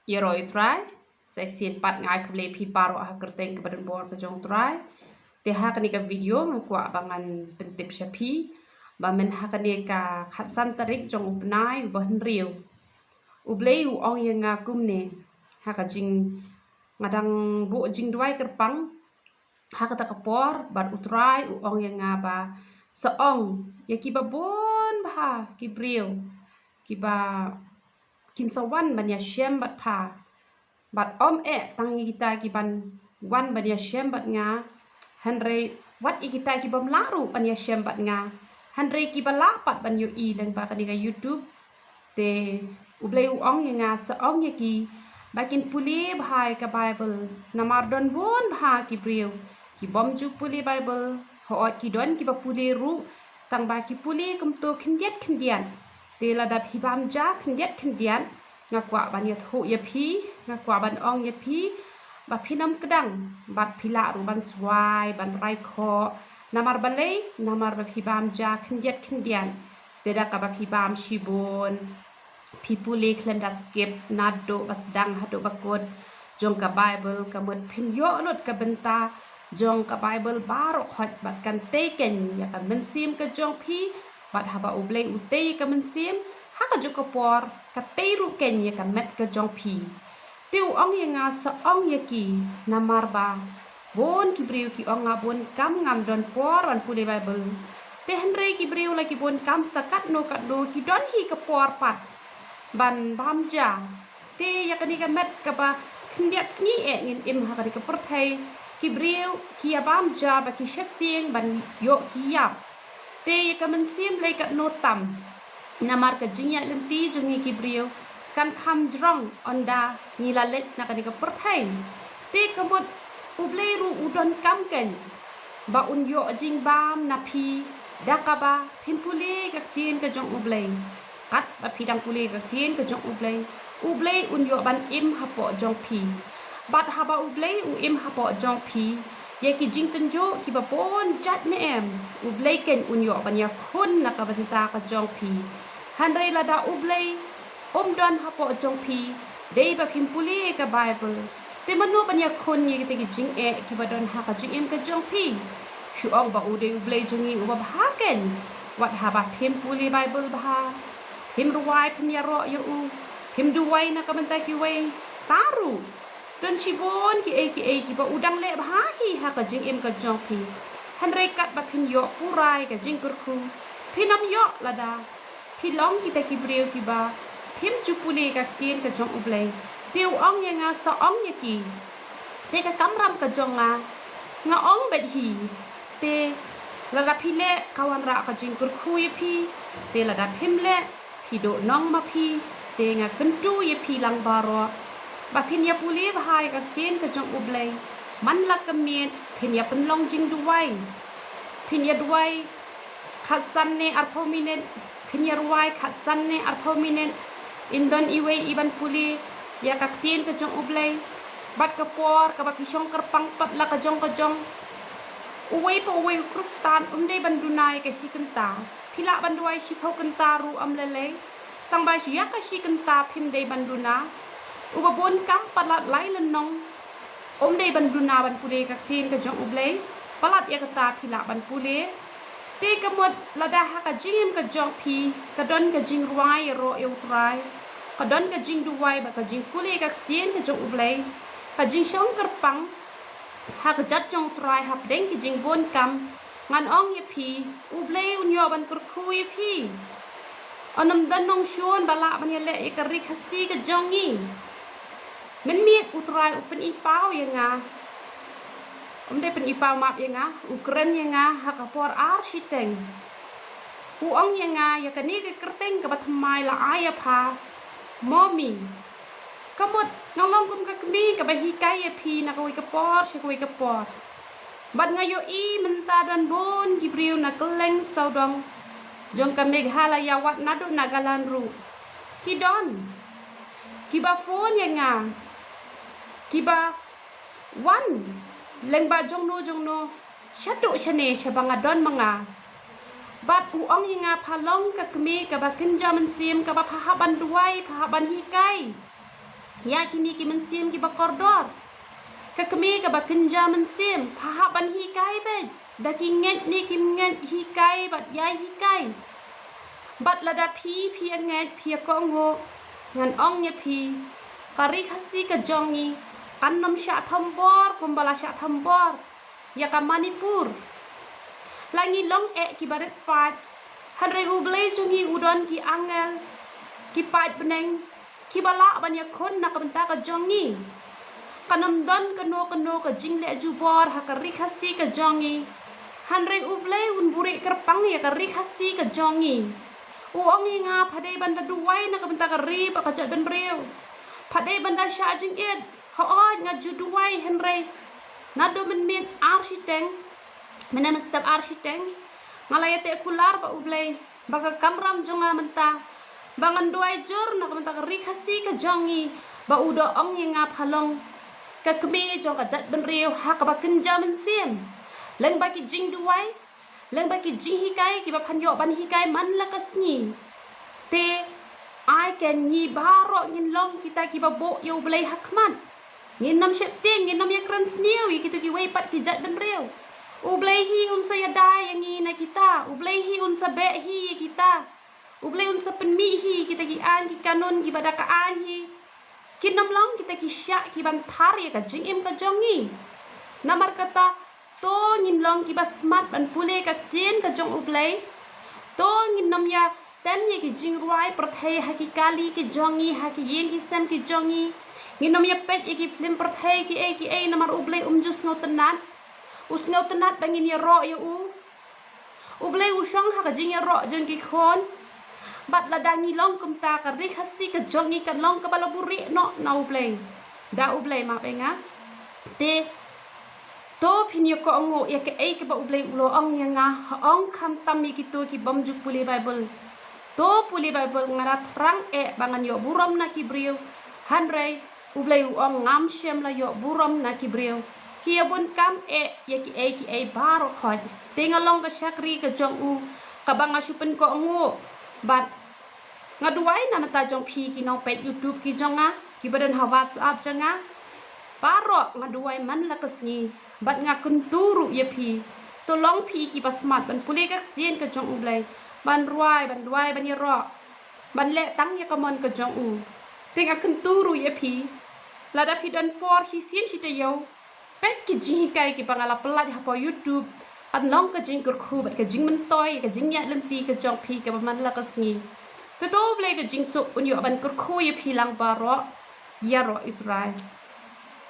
Yeroi try saya sin pat ngai kable pi paro ha kerteng ke badan bor ke jong try te ha kani ka video ngakwa bangan pentip syapi ba men ha kani ka khatsan tarik jong upnai ban riu ublei u ong yang ngakum ne ha ka jing ngadang bu jing duai kerpang ha kata kapor bat utrai u ong yang ngaba seong ya ki babon ba ki brio ki ba kin sawan ban ya shem bat pha bat om tangi kita ki ban wan ban ya shem bat nga hanre wat I kita ki bam laru ban ya shem bat nga hanre ki bala pat ban yo I leng ba ka ni ka YouTube te ublei u ong yang nga sa ong ya ki bakin puli bhai ka Bible namar don bon bha ki brio ki bom ju puli Bible ho ki don ki ba puli ru tang ba ki puli kum to khindian te la da phi bam ja khindian ngakwa ban ya thu ya phi ngakwa ban ong ya phi ba phi nam kedang bat phi la ru ban swai ban rai kho namar balei namar ba phi bam ja khindian te da ka ba phi bam shibon phi puli klenda skip nado bas dang hado bakod jong ka Bible ka mut phin yo lot ka benta jong ka Bible baro khot bat kan te ken ya kan men sim ka jong phi bat haba ublei utei ka men sim ha ka jo ka por ka te ru ken ya ka met ka jong phi tiu ong ya nga sa ong ya ki namar ba bon ki briu ki ong ngabon kam ngam don por wan puli Bible te henre ki briu la ki bon kam sakat no ki don hi ka por pat ban bam ja te ya ka ni ka met ka ba khndiat sngi ngin im ha ka ka por thai ki briu ki ya bam ja ba ki shet tieng ban yo ki yap te ya ka men sim le ka no tam namar ka jinya lenti jungi ki briu kan kham jrong onda ni la let na ka ni ka por thai te ka mot ublei ru udon kam ken ba un yo jing bam na phi dakaba phimpuli ka tin ka jong ublei kat ba phidang puli ka tin ka jong ublei un yo ban im hapo jong phi bat haba ublei u im hapo jong phi ye ki jing ten jo ki ba pon chat ne em ublei ken un yo ban ya khun na ka banta ka jong phi hanre la da ublei don hapo jong phi dei ba phimpuli ka Bible te manu ban ya khun ye ki te ki jing ki ba don ha ka jing em ka jong phi shu ong ba u de ublei jungi u ba ha ken wat haba phimpuli Bible ba him ruwai pnya ro yo u him duwai na kamanta ki wai taru don chibon ki ki ba udang le ba hi ha ka jing em ka jong phi hanre kat ba phin yo purai ka jing kur khu phinam yo lada philong ki ta ki breu ki ba phim chupuli ka tin ka jong ublei tiu ong ya nga sa ong ya ki te ka kamram ka jong nga ong bet hi te lada phile kawan ra ka jing kur khu ye phi te lada phim le phi do nong ma phi te nga kentu ye phi lang baro ba phin ya puli bhai ka chen ka jong ublei man la ka miet phin ya pen long jing duwai phin ya duwai khasan ne arphominen phin ya ruwai khasan ne arphominen indon iwei iban puli ya ka chen ka jong ublei bat ka por ka ba phishong kerpang pat la ka jong uwei pa uwei krustan dei bandunai ka si kenta phila banduai si phau kenta ru lele tang ba si ya ka si kenta phim dei banduna uba bon kam palat lai len nong dei banduna ban pule ka tin ka jong ublei palat ya kata phila ban pule te ka mod lada ha ka jing ka jong phi ka don ka jing ruai ro eu trai ka don ka jing duwai ba ka jing pule ka tin ka jong ublei ka jing shong kerpang ha ka jat jong trai hap deng ki jing bon kam ngan ong ye phi ublei un yo ban kur khu ye phi onam dan nong shon bala ban ye le e ka ri khasi ka jongi men mi utrai upen I pau ye nga dei pen I pau map ye nga ukren ye nga ha ka por ar shiteng u ong ye nga ya ka ni ka kerteng ka batmai la aya pha mommy kamot ngalong kum ka kmi ka ba hi kai ye phi na ko ka por she ko ka por bat ngayo I menta dan bon gibriu na keleng saudong jong ka Meghalaya wat nado nagalan ru kidon kiba phone ya nga kiba wan leng ba jong no shatu shane shabanga don manga bat u ong nga phalong ka kmi ka ba kinjaman sim ka ba phahaban duai phahaban hi kai ya kini ki mensim ki bakordor ka kemi ka bakenja mensim pahaban hikai be daki nget ni ki nget hikai bat yai hikai bat lada pi nget pi ko ngo ngan ong nya pi kari khasi ka jongi kanom sya thambor kumbala sya thambor ya ka Manipur langi long ki baret pat hanre ublei jungi udon ki angel ki pat beneng ki bala banya kon nak benta ka jongi kanom don keno ka jingle jubor ha ka rikhasi ka jongi hanre ublei un buri kerpang ya ka rikhasi ka jongi uong nga phadei banda duwai nak benta ka ri pa ka jat ben breu phadei banda sya jing ed ha nga ju duwai hanre nado men architect mena mestap architect ngalayate kular ba ublei baka kamram jonga menta bangan duai jur nak menta ka rikhasi ka jongi ba udo ong nga phalong ka kemi jong ka jat ben riu ha ka ba kenja men sim leng ba ki jing duai leng ba ki jing hikai ki ba phan yo ban hikai man la ka sngi te ai ken ni baro ngin long kita ki ba bo yo ublei hakman ngin nam shep ting ngin nam ya kran sniu ki tu ki wei pat ki jat ben riu ublei hi unsa ya dai yang na kita ublei hi unsa be hi kita ublei unsa penmi hi kita ki an ki kanon ki bada ka an hi kinam long kita ki sya ki ban thar ya ka jing im ka jongi namar kata to ngin long ki ba smart ban pule ka chen ka jong ublei to ngin nam ya tem ye ki jing ruai prathai ha ki kali ki jongi ha ki yen ki sem ki jongi ngin nam ya pet ye ki film prathai ki e namar ublei jus ngau tenat usngau tenat bangin ya ro ya ublei usong ha ka jing ya ro jen ki khon bat ladangi long kumta ka ri khasi ka jongi ka long ka balaburi no na ublei da ublei ma penga te to pinyo ko ngo ya ke ka ba ublei ulo ong ya nga ong kham tam mi kitu ki bom juk puli bible to puli bible ngara trang bangan yo buram na ki brio hanrei ublei ong ngam shem la yo buram na ki brio kia bun kam ya ki baro khoj tingalong ka syakri ka jong u ka banga supen ko ngo bat ngaduai na mata jong phi ki nong pet YouTube ki jonga ki badan ha WhatsApp jonga baro ngaduai man la ka sngi bat nga kunturu ye phi to long phi ki pasmat ban pule ka jen ka jong ublei ban ruai ban ye ro ban le tang ye ka mon ka jong u tinga kunturu ye phi la da phi dan por hi sin hi te yo pek ki jing kai ki pangala pelat ha po YouTube an long ka jing kur khu bat ka jing men toy ka jing ya lenti ka jong phi ka man la ka sngi to ble ka jing so un yo ban kur khu ye phi lang baro ya ro itrai